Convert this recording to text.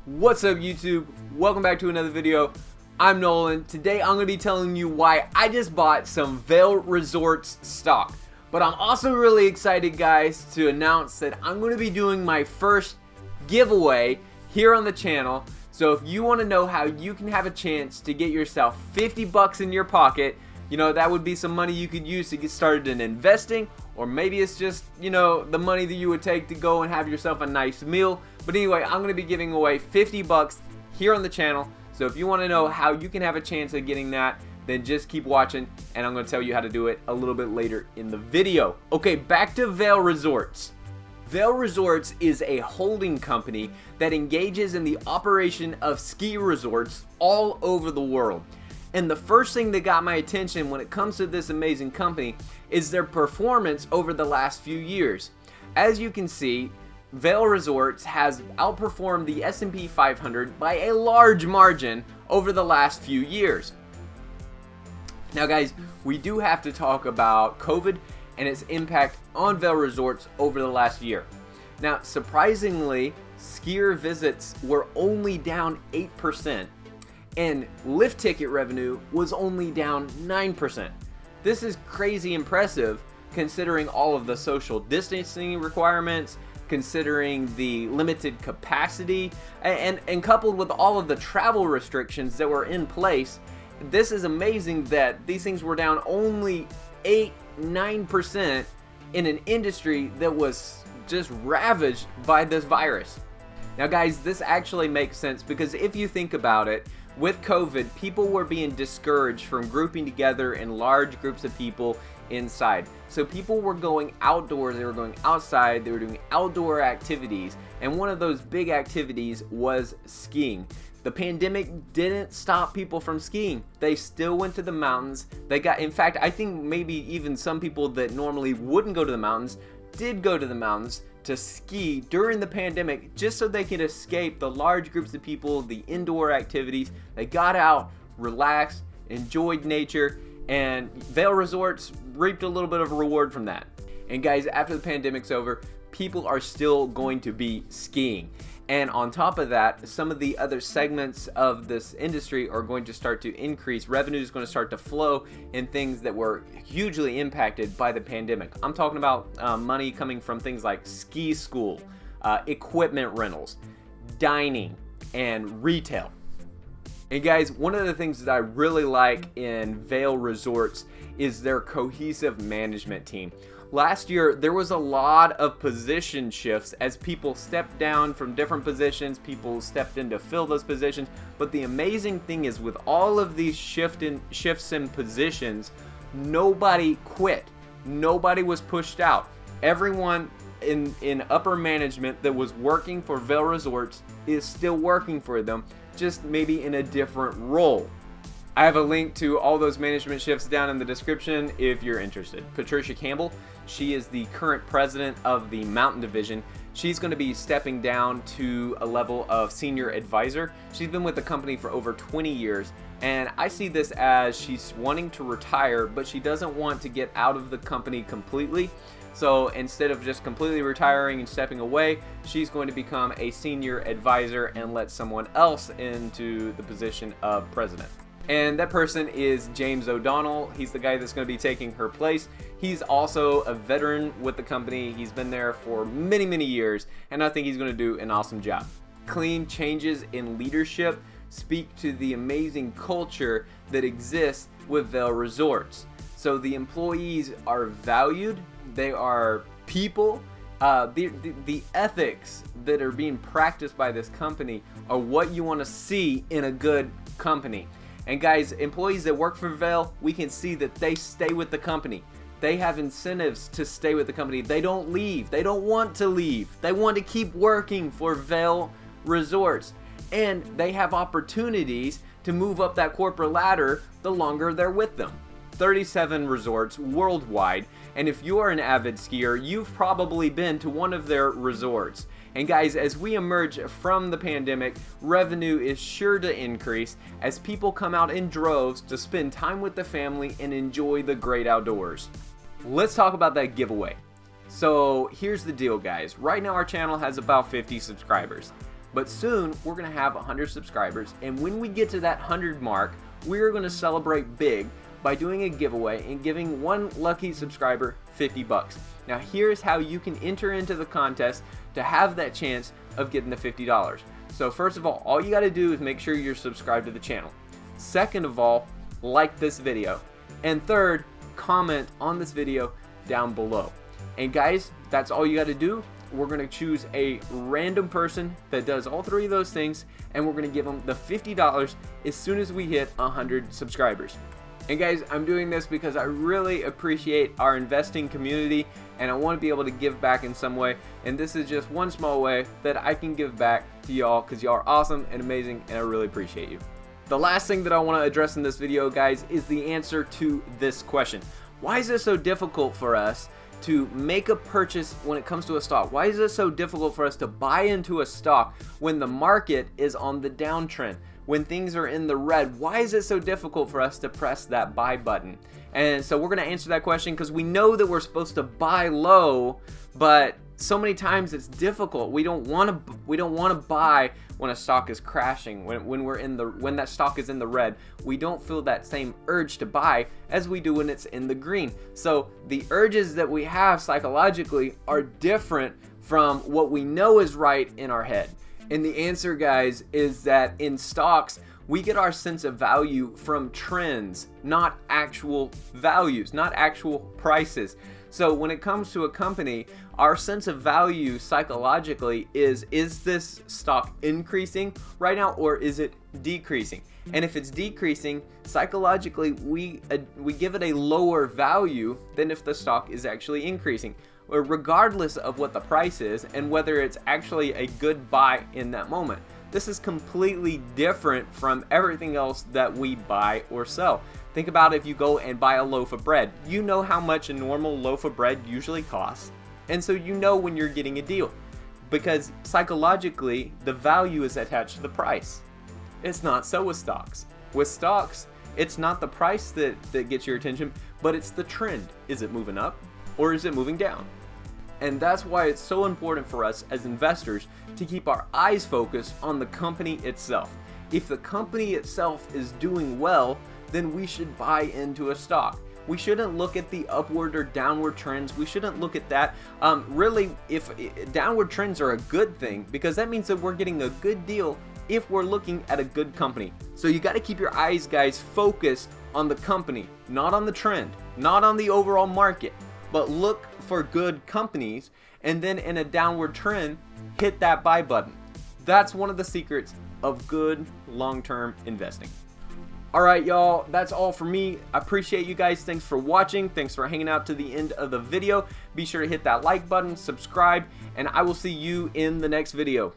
What's up YouTube? Welcome back to another video. I'm Nolan. Today I'm going to be telling you why I just bought some VAIL Resorts stock. But I'm also really excited, guys, to announce that I'm going to be doing my first giveaway here on the channel. So if you want to know how you can have a chance to get yourself 50 bucks in your pocket, you know, that would be some money you could use to get started in investing, or maybe it's just, you know, the money that you would take to go and have yourself a nice meal. But anyway, I'm going to be giving away 50 bucks here on the channel. So if you want to know how you can have a chance of getting that, then just keep watching, and I'm going to tell you how to do it a little bit later in the video. Okay, back to VAIL Resorts. VAIL Resorts is a holding company that engages in the operation of ski resorts all over the world. And the first thing that got my attention when it comes to this amazing company is their performance over the last few years. As you can see, VAIL Resorts has outperformed the S&P 500 by a large margin over the last few years. Now guys, we do have to talk about COVID and its impact on VAIL Resorts over the last year. Now, surprisingly, skier visits were only down 8%. And lift ticket revenue was only down 9%. This is crazy impressive considering all of the social distancing requirements, considering the limited capacity, and coupled with all of the travel restrictions that were in place. This is amazing that these things were down only 8-9% in an industry that was just ravaged by this virus. Now guys, this actually makes sense because if you think about it, with COVID, people were being discouraged from grouping together in large groups of people inside. So people were going outdoors, they were going outside, they were doing outdoor activities, and one of those big activities was skiing. The pandemic didn't stop people from skiing. They still went to the mountains. In fact, I think maybe even some people that normally wouldn't go to the mountains did go to the mountains to ski during the pandemic just so they could escape the large groups of people, the indoor activities. They got out, relaxed, enjoyed nature, and VAIL Resorts reaped a little bit of a reward from that. And guys, after the pandemic's over, people are still going to be skiing. And on top of that, some of the other segments of this industry are going to start to increase. Revenue is going to start to flow in things that were hugely impacted by the pandemic. I'm talking about money coming from things like ski school, equipment rentals, dining, and retail. And guys, one of the things that I really like in VAIL Resorts is their cohesive management team. Last year, there was a lot of position shifts as people stepped down from different positions, people stepped in to fill those positions. But the amazing thing is, with all of these shifts in positions, nobody quit. Nobody was pushed out. Everyone in upper management that was working for VAIL Resorts is still working for them, just maybe in a different role. I have a link to all those management shifts down in the description if you're interested. Patricia Campbell, she is the current president of the Mountain Division. She's going to be stepping down to a level of senior advisor. She's been with the company for over 20 years, and I see this as she's wanting to retire, but she doesn't want to get out of the company completely. So instead of just completely retiring and stepping away, she's going to become a senior advisor and let someone else into the position of president. And that person is James O'Donnell. He's the guy that's going to be taking her place. He's also a veteran with the company. He's been there for many, many years, and I think he's going to do an awesome job. Clean changes in leadership speak to the amazing culture that exists with VAIL Resorts. So the employees are valued. They are people. The ethics that are being practiced by this company are what you want to see in a good company. And guys, employees that work for VAIL, we can see that they stay with the company. They have incentives to stay with the company. They don't leave. They don't want to leave. They want to keep working for VAIL Resorts. And they have opportunities to move up that corporate ladder the longer they're with them. 37 resorts worldwide, and if you're an avid skier, you've probably been to one of their resorts. And guys, as we emerge from the pandemic, revenue is sure to increase as people come out in droves to spend time with the family and enjoy the great outdoors. Let's talk about that giveaway. So here's the deal, guys. Right now our channel has about 50 subscribers. But soon we're gonna have 100 subscribers, and when we get to that 100 mark, we're gonna celebrate big by doing a giveaway and giving one lucky subscriber 50 bucks. Now here's how you can enter into the contest to have that chance of getting the $50. So first of all you gotta do is make sure you're subscribed to the channel. Second of all, like this video. And third, comment on this video down below. And guys, that's all you gotta do. We're gonna choose a random person that does all three of those things, and we're gonna give them the $50 as soon as we hit 100 subscribers. And guys, I'm doing this because I really appreciate our investing community, and I want to be able to give back in some way, and this is just one small way that I can give back to y'all, because y'all are awesome and amazing, and I really appreciate you. The last thing that I want to address in this video, guys, is the answer to this question. Why is it so difficult for us to make a purchase when it comes to a stock? Why is it so difficult for us to buy into a stock when the market is on the downtrend? When things are in the red, why is it so difficult for us to press that buy button? And so we're going to answer that question, because we know that we're supposed to buy low, but so many times it's difficult. We don't want to buy when a stock is crashing, when that stock is in the red. We don't feel that same urge to buy as we do when it's in the green. So the urges that we have psychologically are different from what we know is right in our head. And the answer, guys, is that in stocks, we get our sense of value from trends, not actual values, not actual prices. So when it comes to a company, our sense of value psychologically is this stock increasing right now, or is it decreasing? And if it's decreasing, psychologically, we give it a lower value than if the stock is actually increasing, regardless of what the price is and whether it's actually a good buy in that moment. This is completely different from everything else that we buy or sell. Think about if you go and buy a loaf of bread. You know how much a normal loaf of bread usually costs, and so you know when you're getting a deal, because psychologically the value is attached to the price. It's not so with stocks. With stocks, it's not the price that gets your attention, but it's the trend. Is it moving up or is it moving down? And that's why it's so important for us as investors to keep our eyes focused on the company itself. If the company itself is doing well, then we should buy into a stock. We shouldn't look at the upward or downward trends. We shouldn't look at that. Really, if downward trends are a good thing, because that means that we're getting a good deal if we're looking at a good company. So you got to keep your eyes, guys, focused on the company, not on the trend, not on the overall market, but look for good companies, and then in a downward trend, hit that buy button. That's one of the secrets of good long-term investing. All right, y'all, that's all for me. I appreciate you guys. Thanks for watching. Thanks for hanging out to the end of the video. Be sure to hit that like button, subscribe, and I will see you in the next video.